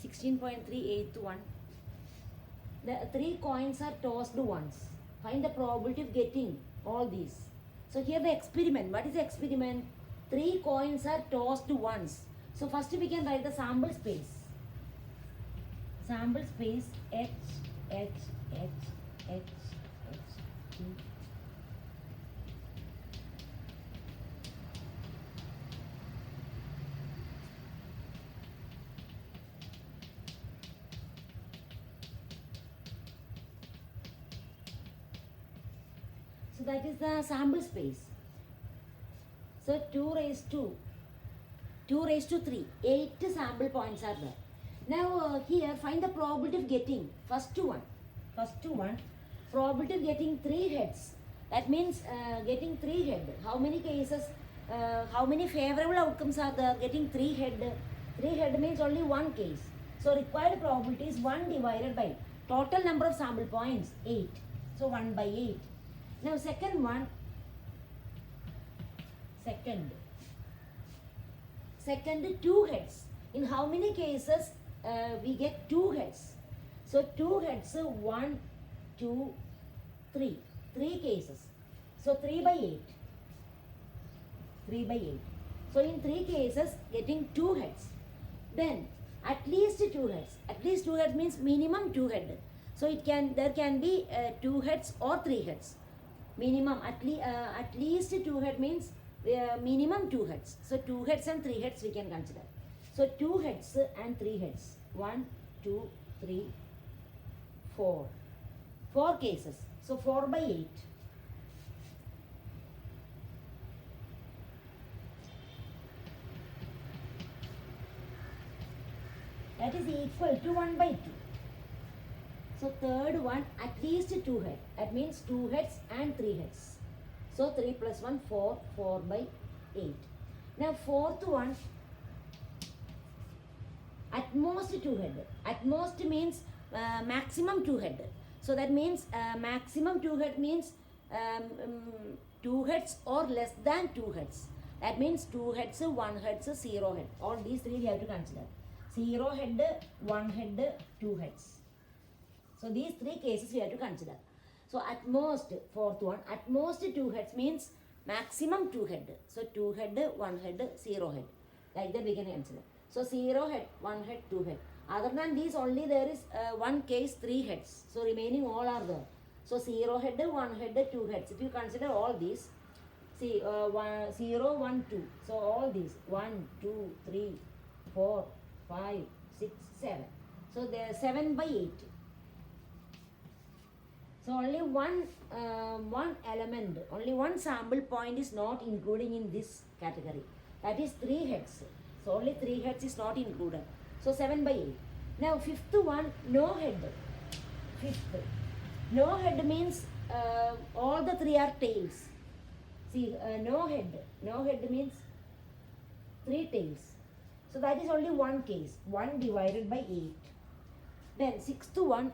16.3, eighth one. The 3 coins are tossed once. Find the probability of getting all these. So here the experiment. What is the experiment? 3 coins are tossed once. So first we can write the sample space. Sample space H, H, H, H, H, T. So that is the sample space. So 2 raised to 3, 8 sample points are there. Now here find the probability of getting first one, probability of getting 3 heads. That means getting 3 head. How many cases, how many favorable outcomes are there? Getting 3 head. 3 head means only 1 case. So required probability is 1 divided by total number of sample points 8. So 1 by 8. Now second 2 heads. In how many cases we get 2 heads? So 2 heads, 1, 2, 3. 3 cases. So 3 by 8. So in 3 cases getting 2 heads. Then at least 2 heads. At least 2 heads means minimum 2 head. So there can be 2 heads or 3 heads. Minimum at least 2 head means minimum 2 heads. So 2 heads and 3 heads we can consider. So 2 heads and 3 heads. 1, 2, 3, 4. 4 cases. So 4 by 8. That is equal to 1 by 2. So third one, at least 2 heads. That means 2 heads and 3 heads. So 3 plus 1, 4, 4 by 8. Now fourth one, at most 2 head. At most means maximum 2 head. So that means maximum 2 head means 2 heads or less than 2 heads. That means 2 heads, 1 head, 0 head. All these 3 we have to consider. 0 head, 1 head, 2 heads. So these 3 cases we have to consider. So at most, fourth one, at most 2 heads means maximum 2 head. So 2 head, 1 head, 0 head. Like that we can consider. So 0 head, 1 head, 2 head. Other than these only there is 1 case 3 heads. So remaining all are there. So 0 head, 1 head, 2 heads. If you consider all these, see 0, 1, 2. So all these 1, 2, 3, 4, 5, 6, 7. So there are 7 by 8. So only one element, only one sample point is not including in this category. That is 3 heads. So only 3 heads is not included. So 7 by 8. Now fifth one, no head. Fifth. No head means all the 3 are tails. See, no head. No head means 3 tails. So that is only 1 case. 1 divided by 8. Then sixth one.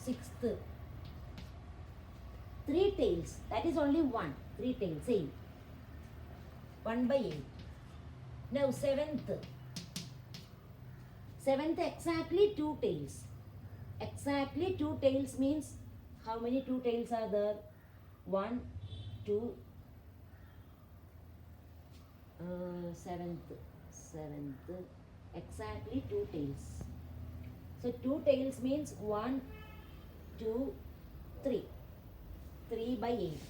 Sixth, 3 tails. That is only 1. 3 tails. Same. 1 by 8. Now seventh. Seventh exactly 2 tails. Exactly 2 tails means how many 2 tails are there? 1, 2. Seventh. Exactly 2 tails. So 2 tails means 1, 2, 3. 3 by 8.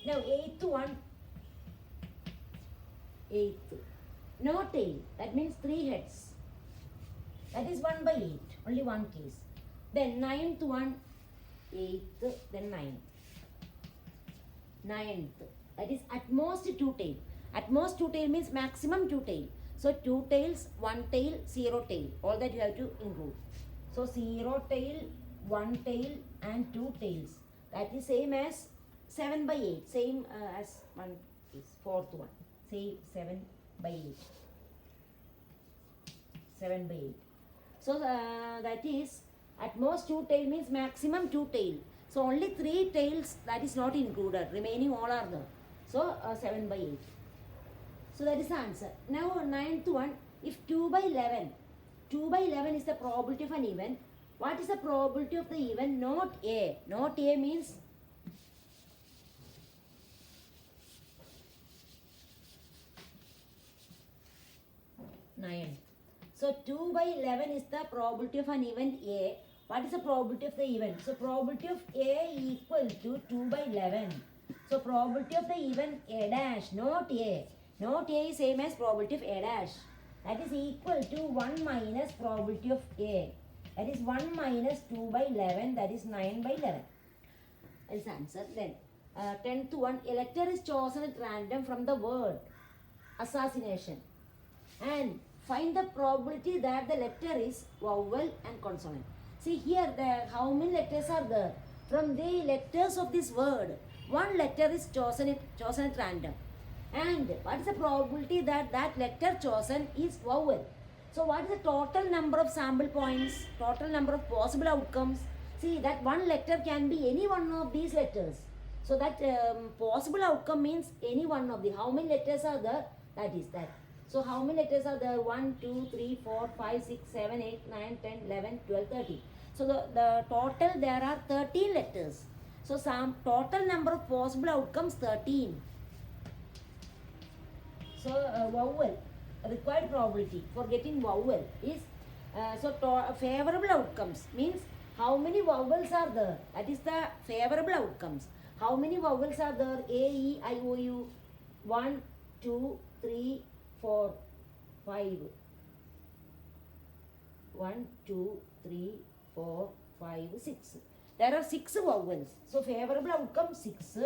Now eighth one. Eighth. No tail. That means 3 heads. That is 1 by 8. Only 1 case. Then ninth one. Eighth. Then ninth. Ninth. That is at most 2 tail. At most 2 tail means maximum 2 tail. So 2 tails, 1 tail, 0 tail. All that you have to include. So 0 tail, 1 tail and 2 tails. That is same as 7 by 8. Same as one is fourth one. Say 7 by 8. 7 by 8. So that is at most 2 tail means maximum 2 tail. So only 3 tails that is not included. Remaining all are there. So 7 by 8. So that is the answer. Now ninth one, if 2 by 11, 2 by 11 is the probability of an event. What is the probability of the event? Not A. Not A means 9. So 2 by 11 is the probability of an event A. What is the probability of the event? So probability of A equal to 2 by 11. So probability of the event A dash, not A. Not A is same as probability of A dash. That is equal to 1 minus probability of A. That is 1 minus 2 by 11. That is 9 by 11. That is the answer. Then 10th one, a letter is chosen at random from the word assassination. And find the probability that the letter is vowel and consonant. See here, how many letters are there? From the letters of this word, one letter is chosen at random. And what is the probability that that letter chosen is vowel? So what is the total number of sample points? Total number of possible outcomes? See that one letter can be any one of these letters. So that possible outcome means any one of the. How many letters are there? That is that. So how many letters are there? 1, 2, 3, 4, 5, 6, 7, 8, 9, 10, 11, 12, 13. So the total there are 13 letters. So some total number of possible outcomes 13. So vowel, required probability for getting vowel is favorable outcomes means how many vowels are there? That is the favorable outcomes. How many vowels are there? A, E, I, O, U. 1, 2, 3, 4, 5. 1, 2, 3, 4, 5, 6. There are 6 vowels. So favorable outcome 6.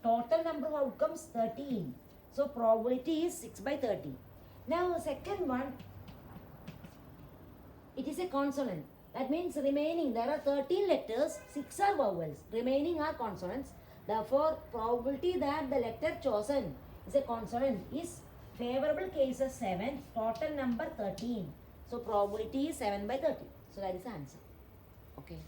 Total number of outcomes 13. So probability is 6 by 13. Now second one, it is a consonant. That means remaining, there are 13 letters, 6 are vowels, remaining are consonants. Therefore, probability that the letter chosen is a consonant is favorable cases 7, total number 13. So probability is 7 by 13. So that is the answer. Okay.